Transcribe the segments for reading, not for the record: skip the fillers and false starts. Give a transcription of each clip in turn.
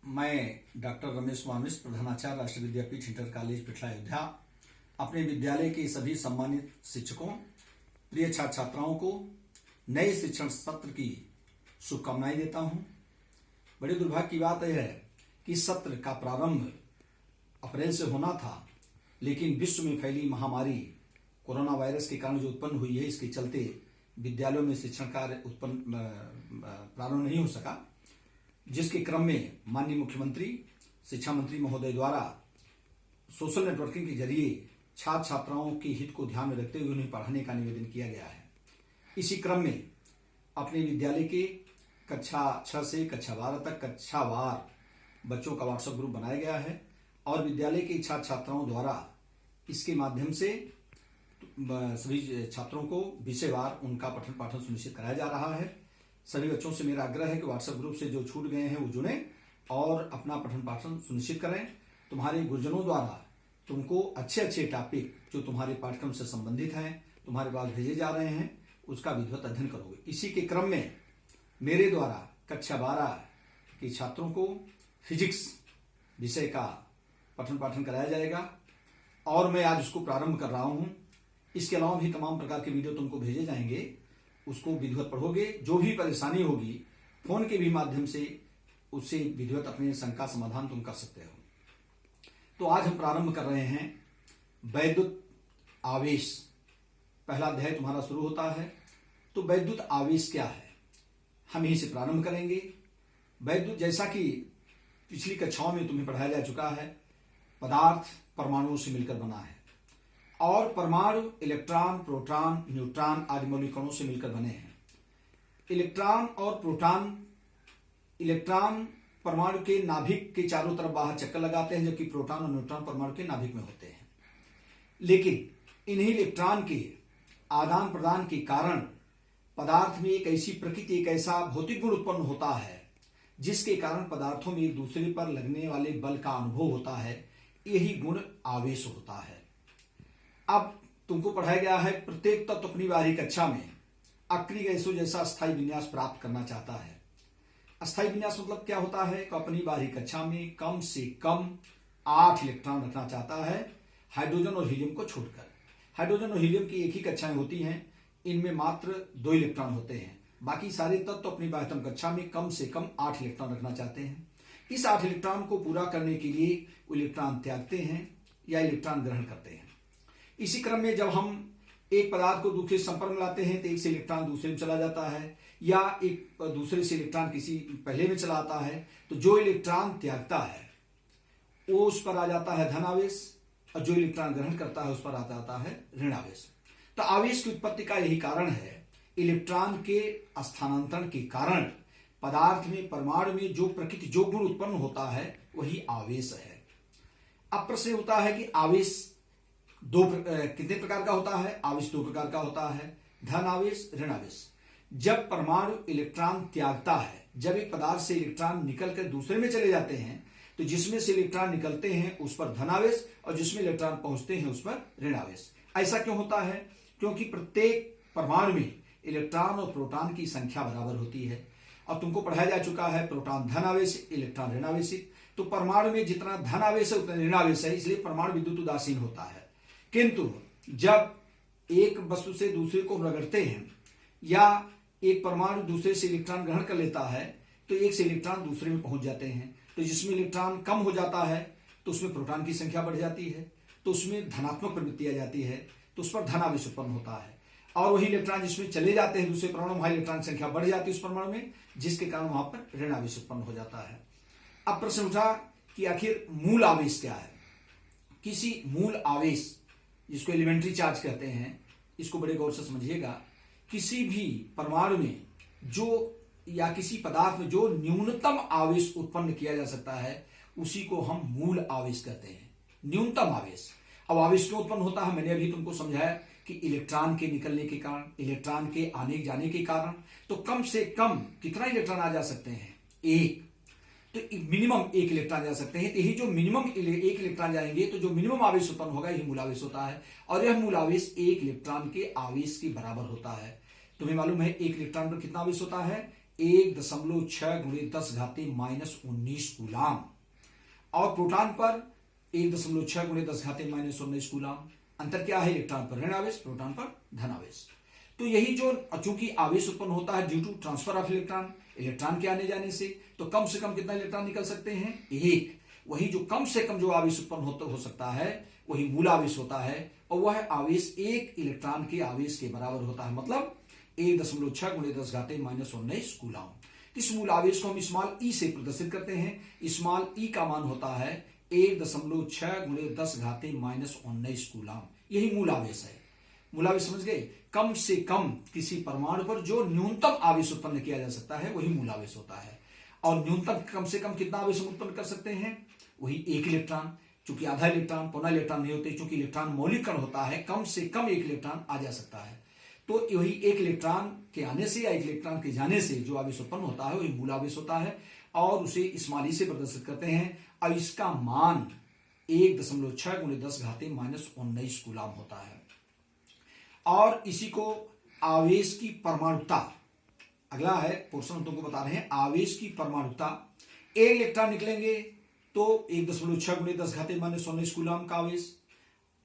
मैं डॉक्टर रमेश वामिश, प्रधानाचार्य राष्ट्रीय विद्यापीठ इंटर कॉलेज पिठला अयोध्या, अपने विद्यालय के सभी सम्मानित शिक्षकों, प्रिय छात्र छात्राओं को नए शिक्षण सत्र की शुभकामनाएं देता हूं। बड़ी दुर्भाग्य की बात यह है कि सत्र का प्रारंभ अप्रैल से होना था, लेकिन विश्व में फैली महामारी कोरोना वायरस के कारण जो उत्पन्न हुई है, इसके चलते विद्यालयों में शिक्षण कार्य प्रारंभ नहीं हो सका, जिसके क्रम में माननीय मुख्यमंत्री शिक्षा मंत्री महोदय द्वारा सोशल नेटवर्किंग के जरिए छात्र छात्राओं के हित को ध्यान में रखते हुए उन्हें पढ़ाने का निवेदन किया गया है। इसी क्रम में अपने विद्यालय के कक्षा 6 से कक्षा 12 तक कक्षावार बच्चों का व्हाट्सएप ग्रुप बनाया गया है और विद्यालय के छात्र छात्राओं द्वारा इसके माध्यम से सभी छात्रों को विषयवार उनका पठन पाठन सुनिश्चित कराया जा रहा है। सभी बच्चों से मेरा आग्रह है कि व्हाट्सएप ग्रुप से जो छूट गए हैं वो जुड़ें और अपना पठन पाठन सुनिश्चित करें। तुम्हारे गुरुजनों द्वारा तुमको अच्छे अच्छे टॉपिक जो तुम्हारे पाठ्यक्रम से संबंधित हैं तुम्हारे पास भेजे जा रहे हैं, उसका विधिवत अध्ययन करोगे। इसी के क्रम में मेरे द्वारा कक्षा 12 के छात्रों को फिजिक्स विषय का पठन पाठन कराया जाएगा और मैं आज उसको प्रारंभ कर रहा हूं। इसके अलावा भी तमाम प्रकार के वीडियो तुमको भेजे जाएंगे, उसको विधिवत पढ़ोगे। जो भी परेशानी होगी फोन के भी माध्यम से उससे विधिवत अपने शंका समाधान तुम कर सकते हो। तो आज हम प्रारंभ कर रहे हैं वैद्युत आवेश। पहला अध्याय तुम्हारा शुरू होता है। तो वैद्युत आवेश क्या है, हम यहीं से प्रारंभ करेंगे। वैद्युत, जैसा कि पिछली कक्षाओं में तुम्हें पढ़ाया जा चुका है, पदार्थ परमाणुओं से मिलकर बना है और परमाणु इलेक्ट्रॉन, प्रोटॉन, न्यूट्रॉन आदि मौलिक कणों से मिलकर बने हैं। इलेक्ट्रॉन और प्रोटॉन, इलेक्ट्रॉन परमाणु के नाभिक के चारों तरफ बाहर चक्कर लगाते हैं, जबकि प्रोटॉन और न्यूट्रॉन परमाणु के नाभिक में होते हैं। लेकिन इन्हीं इलेक्ट्रॉन के आदान प्रदान के कारण पदार्थ में एक ऐसी प्रकृति, एक ऐसा भौतिक गुण उत्पन्न होता है जिसके कारण पदार्थों में एक दूसरे पर लगने वाले बल का अनुभव होता है। यही गुण आवेश होता है। अब तुमको पढ़ाया गया है प्रत्येक तत्व अपनी बाहरी कक्षा में अक्रिय गैसों जैसा अस्थायी विन्यास प्राप्त करना चाहता है। अस्थायी विन्यास मतलब क्या होता है कि अपनी बाहरी कक्षा में कम से कम 8 इलेक्ट्रॉन रखना चाहता है, हाइड्रोजन और हीलियम को छोड़कर। हाइड्रोजन और हीलियम की एक ही कक्षाएं होती हैं, इनमें मात्र 2 इलेक्ट्रॉन होते हैं। बाकी सारे तत्व अपनी बाह्यतम कक्षा में कम से कम 8 इलेक्ट्रॉन रखना चाहते हैं। इस 8 इलेक्ट्रॉन को पूरा करने के लिए वो इलेक्ट्रॉन त्यागते हैं या इलेक्ट्रॉन ग्रहण करते हैं। इसी क्रम में जब हम एक पदार्थ को दूसरे संपर्क में लाते हैं तो एक से इलेक्ट्रॉन दूसरे में चला जाता है या एक दूसरे से इलेक्ट्रॉन किसी पहले में चला आता है, तो जो इलेक्ट्रॉन त्यागता है वो उस पर आ जाता है धन आवेश और जो इलेक्ट्रॉन ग्रहण करता है उस पर आ जाता है ऋण आवेश। तो आवेश की उत्पत्ति का यही कारण है। इलेक्ट्रॉन के स्थानांतरण के कारण पदार्थ में, परमाणु में जो प्रकृति, जो गुण उत्पन्न होता है वही आवेश है। अब प्रश्न होता है कि आवेश कितने प्रकार का होता है। आवेश 2 प्रकार का होता है, धन आवेश, ऋण आवेश। जब परमाणु इलेक्ट्रॉन त्यागता है, जब एक पदार्थ से इलेक्ट्रॉन निकलकर दूसरे में चले जाते हैं, तो जिसमें से इलेक्ट्रॉन निकलते हैं उस पर धन आवेश और जिसमें इलेक्ट्रॉन पहुंचते हैं उस पर ऋण आवेश। ऐसा क्यों होता है? क्योंकि प्रत्येक परमाणु में इलेक्ट्रॉन और प्रोटॉन की संख्या बराबर होती है और तुमको पढ़ाया जा चुका है प्रोटॉन धन आवेश, इलेक्ट्रॉन ऋण आवेशित। तो परमाणु में जितना धन आवेश है उतना ऋण आवेश है, इसलिए परमाणु विद्युत उदासीन होता है। किंतु जब एक वस्तु से दूसरे को रगड़ते हैं या एक परमाणु दूसरे से इलेक्ट्रॉन ग्रहण कर लेता है तो एक से इलेक्ट्रॉन दूसरे में पहुंच जाते हैं। तो जिसमें इलेक्ट्रॉन कम हो जाता है तो उसमें प्रोटॉन की संख्या बढ़ जाती है, तो उसमें धनात्मक प्रवृत्ति आ जाती है, तो उस पर धन आवेश उत्पन्न होता है। और वही इलेक्ट्रॉन जिसमें चले जाते हैं दूसरे परमाणु, वहां इलेक्ट्रॉन संख्या बढ़ जाती है उस परमाणु में, जिसके कारण वहां पर ऋण आवेश उत्पन्न हो जाता है। अब प्रश्न उठा कि आखिर मूल आवेश क्या है। किसी मूल आवेश, जिसको एलिमेंट्री चार्ज कहते हैं, इसको बड़े गौर से समझिएगा। किसी भी परमाणु में जो या किसी पदार्थ में जो न्यूनतम आवेश उत्पन्न किया जा सकता है उसी को हम मूल आवेश कहते हैं, न्यूनतम आवेश। अब आवेश क्यों उत्पन्न होता है, मैंने अभी तुमको समझाया कि इलेक्ट्रॉन के निकलने के कारण, इलेक्ट्रॉन के आने जाने के कारण। तो कम से कम कितना इलेक्ट्रॉन आ जा सकते हैं? 1। तो मिनिमम 1 इलेक्ट्रॉन जा सकते हैं। तो यही जो मिनिमम 1 इलेक्ट्रॉन जाएंगे तो जो मिनिमम आवेश उत्पन्न होगा यही मूल आवेश होता है और यह मूल आवेश 1 इलेक्ट्रॉन के आवेश के बराबर होता है। तुम्हें मालूम है 1 इलेक्ट्रॉन पर कितना आवेश होता है? 1.6 गुणे 10 घाते -19 कूलाम, और प्रोटॉन पर 1.6 गुणे 10 घाते -19 कूलाम। अंतर क्या है? इलेक्ट्रॉन पर ऋण आवेश, प्रोटॉन पर धन आवेश। तो यही जो चूंकि आवेश उत्पन्न होता है due to transfer of electron के आने जाने से, तो कम से कम कितना इलेक्ट्रॉन निकल सकते हैं? एक। वही जो कम से कम जो आवेश उत्पन्न हो सकता है वही मूल आवेश होता है, और वह आवेश एक इलेक्ट्रॉन के आवेश के बराबर होता है, मतलब 1.6 गुणे 10 घाते -19 कूलाम। इस मूल आवेश को हम स्मॉल ई से प्रदर्शित करते हैं। स्मॉल ई का मान होता है 1.6 गुणे 10 घाते -19 कूलाम। यही मूल आवेश है। मूल आवेश समझ गए? कम से कम किसी परमाणु पर जो न्यूनतम आवेश उत्पन्न किया जा सकता है वही मूल आवेश होता है। और न्यूनतम कम से कम कितना आवेश हम उत्पन्न कर सकते हैं? वही एक इलेक्ट्रॉन। चूंकि आधा इलेक्ट्रॉन पौना इलेक्ट्रॉन नहीं होते, चूंकि इलेक्ट्रॉन मौलिक कण होता है, कम से कम एक इलेक्ट्रॉन आ जा सकता है। तो वही एक इलेक्ट्रॉन के आने से या एक इलेक्ट्रॉन के जाने से जो आवेश उत्पन्न होता है वही मूल आवेश होता है, और उसे स्मॉल ई से प्रदर्शित करते हैं। और इसका मान 1.6 गुणे 10 घाते -19 कूलाम होता है। और इसी को आवेश की परमाणुता, अगला है पोर्शन हम तुमको बता रहे हैं आवेश की परमाणुता। एक इलेक्ट्रॉन निकलेंगे तो 1.6 गुणे 10 घाते -19 कूलाम का आवेश।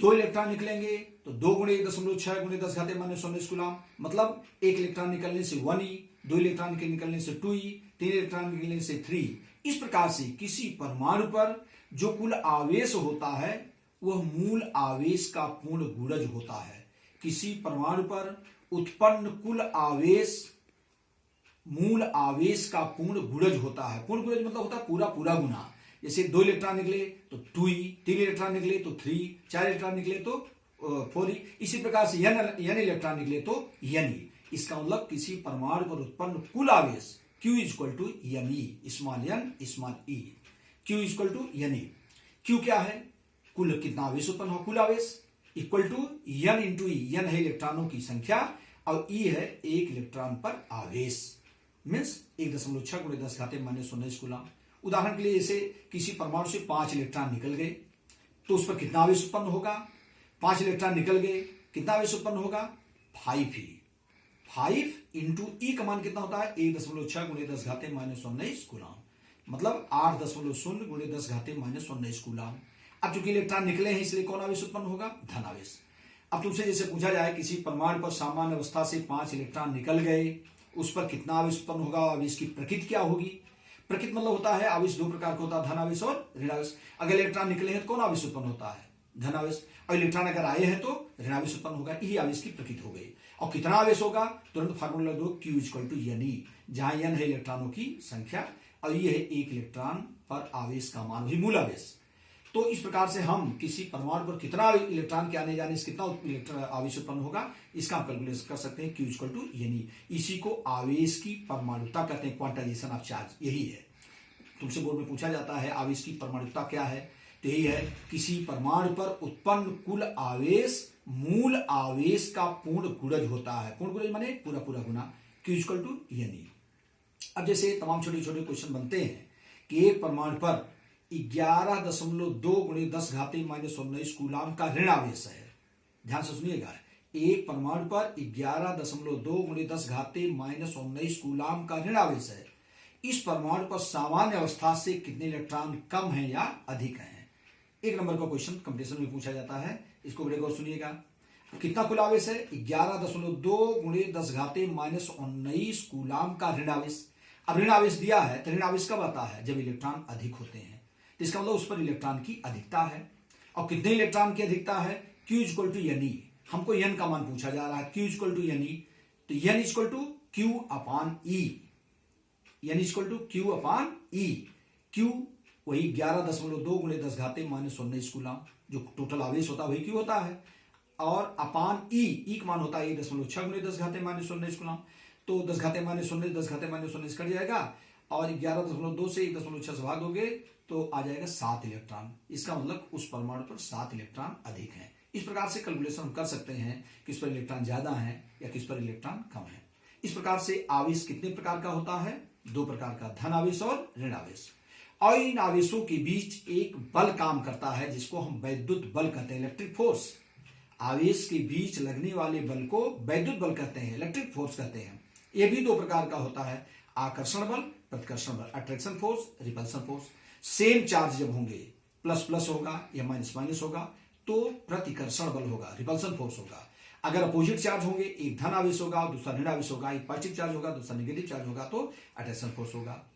दो इलेक्ट्रॉन निकलेंगे तो 2 गुणे 1.6 गुणे 10 घाते -19 कूलाम, मतलब एक इलेक्ट्रॉन निकलने से 1e, दो इलेक्ट्रॉन के निकलने से 2e, तीन इलेक्ट्रॉन निकलने से 3। इस प्रकार से किसी परमाणु पर जो कुल आवेश होता है वह मूल आवेश का पूर्ण गुणज होता है। किसी परमाणु पर उत्पन्न कुल आवेश मूल आवेश का पूर्ण गुणज होता है। पूर्ण गुणज मतलब होता है पूरा पूरा गुना। जैसे 2 इलेक्ट्रॉन निकले तो 2e, 3 इलेक्ट्रॉन निकले तो 3, 4 इलेक्ट्रॉन निकले तो 4e। इसी प्रकार से n इलेक्ट्रॉन निकले तो ne। इसका मतलब किसी परमाणु पर उत्पन्न कुल आवेश Q = ne, small n small e। Q = ne। Q क्या है? कुल कितना आवेश उत्पन्न हो, कुल आवेश equal to n into e. n है इलेक्ट्रॉनों की संख्या और e है एक इलेक्ट्रॉन पर आवेश, मीन्स 1.6 गुणे 10 घाते -19 कूलाम। उदाहरण के लिए जैसे किसी परमाणु से 5 इलेक्ट्रॉन निकल गए तो उस पर कितना आवेश उत्पन्न होगा? 5 इलेक्ट्रॉन निकल गए, कितना आवेश उत्पन्न होगा? 5e। 5 इंटू ई का मान कितना होता है? 1.6 गुणे 10 घाते -19 कूलाम, मतलब 8.0 गुणे 10 घाते -19 कूलाम। अब चूंकि इलेक्ट्रॉन निकले हैं इसलिए कौन आवेश उत्पन्न होगा? धन आवेश। अब तुमसे जैसे पूछा जाए किसी परमाणु पर सामान्य अवस्था से 5 इलेक्ट्रॉन निकल गए, उस पर कितना आवेश उत्पन्न होगा? आवेश की प्रकृति क्या होगी? प्रकृति मतलब होता है आवेश दो प्रकार का होता है, धन आवेश और ऋण आवेश। अगर इलेक्ट्रॉन निकले हैं तो कौन आवेश उत्पन्न होता है? धन आवेश। और इलेक्ट्रॉन अगर आए हैं तो ऋण आवेश उत्पन्न होगा। यही आवेश की प्रकृति हो गई। और कितना आवेश होगा? तुरंत फार्मूला दो, Q = ne, जहां n है इलेक्ट्रॉनों की संख्या और ये है एक इलेक्ट्रॉन पर आवेश का मान, वही मूल आवेश। तो इस प्रकार से हम किसी परमाणु पर कितना इलेक्ट्रॉन के आने जाने से कितना आवेश उत्पन्न होगा इसका हम कैलकुलेट कर सकते हैं। Q = ne। इसी को आवेश की परमाणुता कहते हैं, क्वांटाइजेशन ऑफ चार्ज। यही है, तुमसे बोर्ड में पूछा जाता है आवेश की परमाणुता क्या है, तो यही है किसी परमाणु पर उत्पन्न कुल आवेश मूल आवेश का पूर्ण गुणज होता है। पूर्ण गुणज माने पूरा पूरा गुना। Q = ne। अब जैसे तमाम छोटे छोटे क्वेश्चन बनते हैं कि एक परमाणु पर 11.2 गुणे 10 घाते -19 कूलाम का ऋण आवेश है। ध्यान से सुनिएगा, एक परमाणु पर 11.2 गुणे 10 घाते -19 कूलाम का ऋण आवेश है। इस परमाणु पर सामान्य अवस्था से कितने इलेक्ट्रॉन कम है या अधिक है? एक नंबर का क्वेश्चन कंपटीशन में पूछा जाता है, इसको बड़े गौर सुनिएगा। कितना कुल आवेश है? 11.2 गुणे 10 घाते -19 कूलाम का ऋण आवेश। अब ऋण आवेश दिया है तो ऋण आवेश कब आता है? जब इलेक्ट्रॉन अधिक होते हैं, तो इसका मतलब उस पर इलेक्ट्रॉन की अधिकता है। और कितने इलेक्ट्रॉन की अधिकता है? Q = ne। हमको n का मान पूछा जा रहा है, Q = ne, तो n = Q/e। n = Q/e। Q वही 11.2 गुणे 10 घाते -19 कूलाम, जो टोटल आवेश होता है वही Q होता है। और अपान ई का मान होता है 1.6 गुणे 10 घाते -19 कूलाम। तो 10 घाते -19 10 घाते -19 कट जाएगा और 11.2 से 1.6 से भाग दोगे तो आ जाएगा 7 इलेक्ट्रॉन। इसका मतलब उस परमाणु पर 7 इलेक्ट्रॉन अधिक हैं। इस प्रकार से कैलकुलेशन हम कर सकते हैं किस पर इलेक्ट्रॉन ज्यादा है या किस पर इलेक्ट्रॉन कम है। इस प्रकार से आवेश कितने प्रकार का होता है? 2 प्रकार का, धन आवेश और ऋण आवेश। और इन आवेशों के बीच एक बल काम करता है जिसको हम वैद्युत बल कहते हैं, इलेक्ट्रिक फोर्स। आवेश के बीच लगने वाले बल को वैद्युत बल कहते हैं, इलेक्ट्रिक फोर्स कहते हैं। यह भी 2 प्रकार का होता है, आकर्षण बल, प्रतिकर्षण बल, attraction force, repulsion force. Same charge जब होंगे, प्लस प्लस होगा या माइनस माइनस होगा, तो प्रतिकर्षण बल होगा, रिपल्सन फोर्स होगा। अगर अपोजिट चार्ज होंगे, एक धन आवेश होगा और दूसरा ऋण आवेश होगा, एक पॉजिटिव चार्ज होगा दूसरा नेगेटिव चार्ज होगा, तो अट्रैक्शन फोर्स होगा।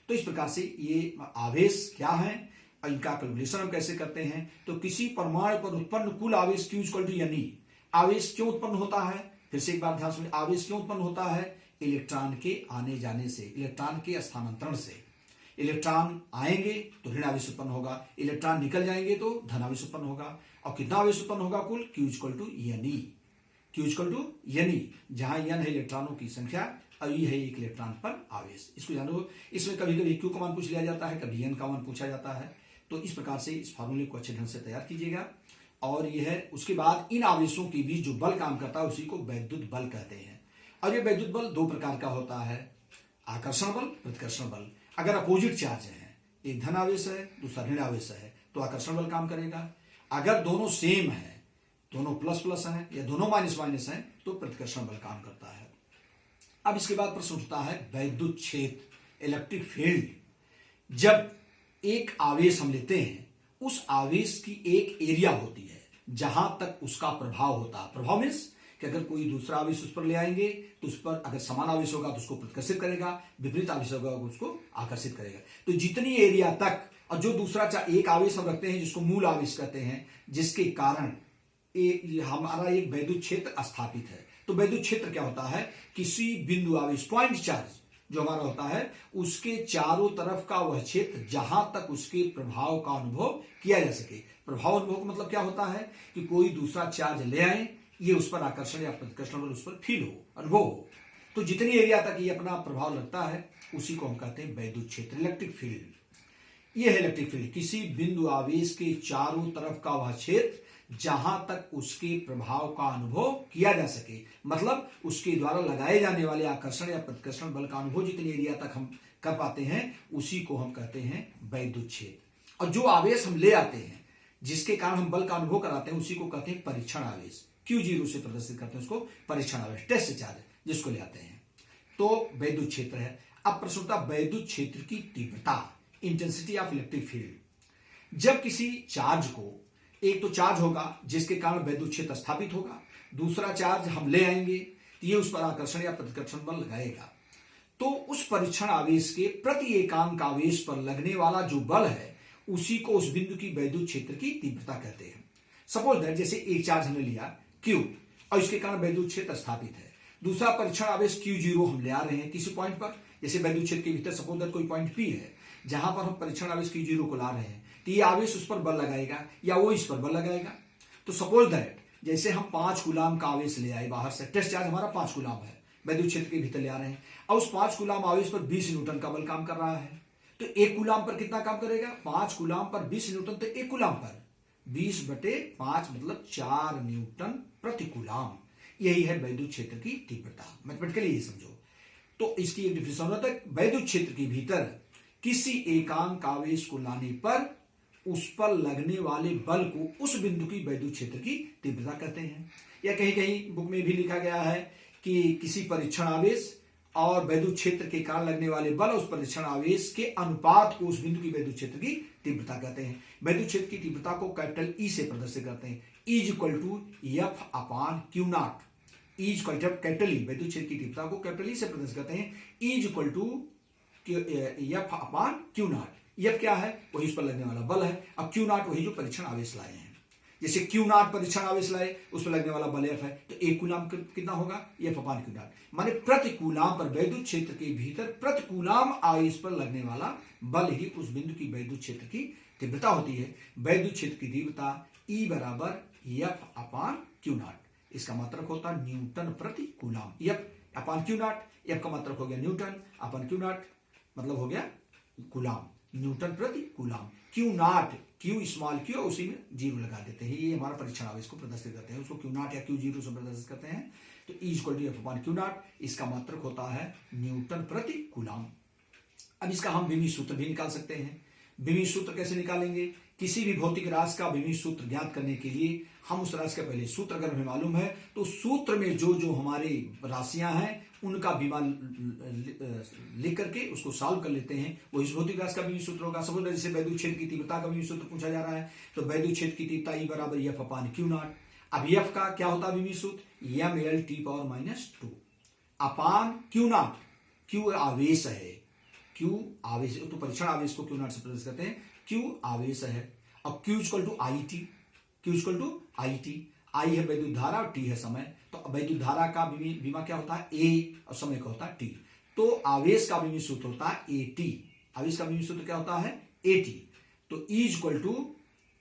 तो इस प्रकार से ये आवेश क्या है और इनका कैलकुलेशन हम कैसे करते हैं। तो किसी परमाणु पर उत्पन्न कुल आवेश Q इक्वल टू N। आवेश क्यों उत्पन्न होता है, फिर से एक बार ध्यान सुनिए, आवेश क्यों उत्पन्न होता है? इलेक्ट्रॉन के आने जाने से, इलेक्ट्रॉन के स्थानांतरण से। इलेक्ट्रॉन आएंगे तो ऋण आवेश उत्पन्न होगा, इलेक्ट्रॉन निकल जाएंगे तो धन आवेश उत्पन्न होगा। और कितना आवेश उत्पन्न होगा कुल? Q equal to N। Q equal to N, जहां N है इलेक्ट्रॉनों की संख्या और E है एक इलेक्ट्रॉन पर आवेश। इसको जानो, इसमें कभी कभी Q का मान पूछ लिया जाता है, कभी N का मान पूछा जाता है। तो इस प्रकार से इस फार्मूले को अच्छे ढंग से तैयार कीजिएगा। और यह है, उसके बाद इन आवेशों के बीच जो बल काम करता है उसी को वैद्युत बल कहते हैं। और ये वैद्युत बल दो प्रकार का होता है, आकर्षण बल, प्रतिकर्षण बल। अगर अपोजिट चार्ज है, एक धन आवेश है दूसरा ऋण आवेश है, तो आकर्षण बल काम करेगा। अगर दोनों सेम है, दोनों प्लस प्लस हैं या दोनों माइनस माइनस हैं, तो प्रतिकर्षण बल काम करता है। अब इसके बाद प्रश्न उठता है वैद्युत क्षेत्र, इलेक्ट्रिक फील्ड। जब एक आवेश हम लेते हैं, उस आवेश की एक एरिया होती है जहां तक उसका प्रभाव होता है। प्रभाव मीन्स कि अगर कोई दूसरा आवेश उस पर ले आएंगे तो उस पर अगर समान आवेश होगा तो उसको प्रतिकर्षित करेगा, विपरीत आवेश होगा तो उसको आकर्षित करेगा। तो जितनी एरिया तक, और जो दूसरा एक आवेश हम रखते हैं जिसको मूल आवेश कहते हैं, जिसके कारण हमारा एक वैद्युत क्षेत्र स्थापित है। तो वैद्युत क्षेत्र क्या होता है? किसी बिंदु आवेश, पॉइंट चार्ज जो हमारा होता है, उसके चारों तरफ का वह क्षेत्र जहां तक उसके प्रभाव का अनुभव किया जा सके। प्रभाव अनुभव का मतलब क्या होता है कि कोई दूसरा चार्ज ले आए, ये उस पर आकर्षण या प्रतिकर्षण बल उस पर फील हो, अनुभव हो। तो जितनी एरिया तक ये अपना प्रभाव लगता है उसी को हम कहते हैं वैद्युत क्षेत्र, इलेक्ट्रिक फील्ड। यह है इलेक्ट्रिक फील्ड, किसी बिंदु आवेश के चारों तरफ का वह क्षेत्र जहां तक उसके प्रभाव का अनुभव किया जा सके, मतलब उसके द्वारा लगाए जाने वाले आकर्षण या प्रतिकर्षण बल का अनुभव जितनी एरिया तक हम कर पाते हैं उसी को हम कहते हैं वैद्युत क्षेत्र। और जो आवेश हम ले आते हैं जिसके कारण हम बल का अनुभव कराते हैं उसी को कहते हैं परीक्षण आवेश। Q0 से प्रदर्शित करते हैं उसको परीक्षण आवेश, टेस्ट चार्ज जिसको ले आते हैं, तो वैद्युत क्षेत्र है। अब प्रश्न उठता वैद्युत क्षेत्र की तीव्रता, इंटेंसिटी ऑफ इलेक्ट्रिक फील्ड। जब किसी चार्ज को, एक तो चार्ज होगा जिसके कारण वैद्युत क्षेत्र स्थापित होगा, दूसरा चार्ज हम ले आएंगे तो ये उस पर आकर्षण या प्रतिकर्षण बल लगाएगा। तो उस परीक्षण आवेश के प्रति एकांक आवेश पर लगने वाला जो बल है उसी को उस बिंदु की वैद्युत क्षेत्र की तीव्रता कहते हैं। सपोज दैट जैसे एक चार्ज हमने लिया Q और इसके कारण वैद्युत क्षेत्र स्थापित है। दूसरा परीक्षण आवेश Q0 हम ले आ रहे हैं किसी पॉइंट पर, जैसे वैद्युत क्षेत्र के भीतर सपोज दैट कोई पॉइंट P है जहां पर हम परीक्षण आवेश Q0 को ला रहे हैं, तो ये आवेश उस पर बल लगाएगा या वो इस पर बल लगाएगा। तो सपोज दैट जैसे हम 5 कूलाम का आवेश ले आए बाहर से, टेस्ट चार्ज हमारा 5 कूलाम है, वैद्युत क्षेत्र के भीतर ले आ रहे हैं, और उस 5 कूलाम आवेश पर 20 न्यूटन का बल काम कर रहा है। तो 1 कूलाम पर कितना काम करेगा? 5 कूलाम पर 20 न्यूटन, तो 1 कूलाम पर 20/5 मतलब 4 न्यूटन प्रति कूलाम। यही है वैद्युत क्षेत्र की तीव्रता, मैथमेटिकली ये समझो। तो इसकी एक डिफिनेशन होता है, वैद्युत क्षेत्र के भीतर किसी एकांक आवेश को लाने पर उस पर लगने वाले बल को उस बिंदु की वैद्युत क्षेत्र की तीव्रता कहते हैं। या कहीं कहीं बुक में भी लिखा गया है कि किसी परीक्षण आवेश और वैद्युत क्षेत्र के कारण लगने वाले बल उस परीक्षण आवेश के अनुपात को उस बिंदु की वैद्युत क्षेत्र की तीव्रता कहते हैं। वैद्युत क्षेत्र की तीव्रता को कैपिटल E से प्रदर्शित करते हैं, E=F/Q0। कैपिटल E, वैद्युत क्षेत्र की तीव्रता को कैपिटल E से प्रदर्शित करते हैं, E=F/Q0। F क्या है? वही उस पर लगने वाला बल है। अब Q0 वही जो परीक्षण आवेश लाए हैं, जैसे Q0 परीक्षण आवेश लाए, उस पर लगने वाला बल F है, तो 1 कूलाम कितना होगा? F/Q0। माने प्रति कूलाम पर वैद्युत क्षेत्र के भीतर प्रति कूलाम आवेश पर लगने वाला बल ही उस बिंदु की वैद्युत क्षेत्र की तीव्रता होती है। वैद्युत क्षेत्र की तीव्रता E=F/Q0। इसका मात्रक होता है न्यूटन प्रति कूलाम। F/Q0, F का मात्रक हो गया न्यूटन, अपन Q0 मतलब हो गया कूलाम, न्यूटन प्रति coulomb. Q0, Q small Q, उसी में 0 लगा देते हैं, ये हमारा परीक्षण आवेश को प्रदर्शित करते हैं, उसको Q0 या Q0 से प्रदर्शित करते हैं। तो E=F/Q0, इसका मात्रक होता है न्यूटन प्रति कूलाम। अब इसका हम विमीय सूत्र भी निकाल सकते हैं। विमीय सूत्र कैसे निकालेंगे? किसी भी भौतिक राशि का विमीय सूत्र ज्ञात करने के लिए हम उस राशि का पहले सूत्र अगर हमें मालूम है तो सूत्र में जो जो हमारी राशियां हैं उनका बीमा लिख करके उसको सॉल्व कर लेते हैं। वो इस भौतिक राशि का बीमी सूत्र होगा। सपोज जैसे वैद्युत क्षेत्र की तीव्रता का बीमी सूत्र पूछा जा रहा है, तो वैद्युत क्षेत्र की तीव्रता E बराबर एफ अपान क्यू नॉट। अब एफ का क्या होता है बीमी सूत्र, mL/-2 upon Q not. Q आवेश है, क्यू आवेश, तो परीक्षण आवेश को क्यू नॉट से प्रदर्शित करते हैं। क्यू आवेश है। अब Q equal to I T, Q equal to I T. I है वैद्युत धारा और टी है समय। तो वैद्युत धारा का बीमा क्या होता है, ए, और समय का होता है टी। तो आवेश का बीमी सूत्र होता है ए टी। आवेश का बीमी सूत्र क्या होता है, ए टी। तो E equal to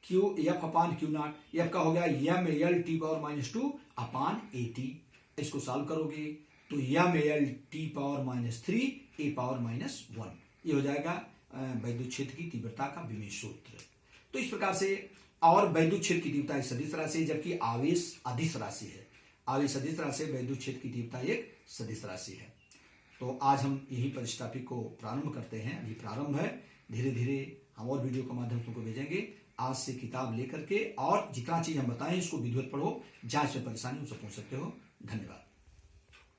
Q F upon Q naught. F का हो गया mL/-2 अपान ए टी। इसको सॉल्व करोगे तो mL/-3 A⁻⁻1 ये हो जाएगा वैद्युत क्षेत्र की तीव्रता का विमेय सूत्र। तो इस प्रकार से, और वैद्युत क्षेत्र की तीव्रता एक सदिश राशि है, जबकि आवेश अदिश राशि है। आवेश अदिश राशि, वैद्युत क्षेत्र की तीव्रता एक सदिश राशि है। तो आज हम यहीं पर इस टॉपिक को प्रारंभ करते हैं। अभी प्रारंभ है, धीरे धीरे हम और वीडियो के माध्यम से तुमको भेजेंगे। आज से किताब लेकर के और जितना चीज हम बताएं इसको विधिवत पढ़ो, जहां इसमें परेशानी उनसे पूछ सकते हो। धन्यवाद।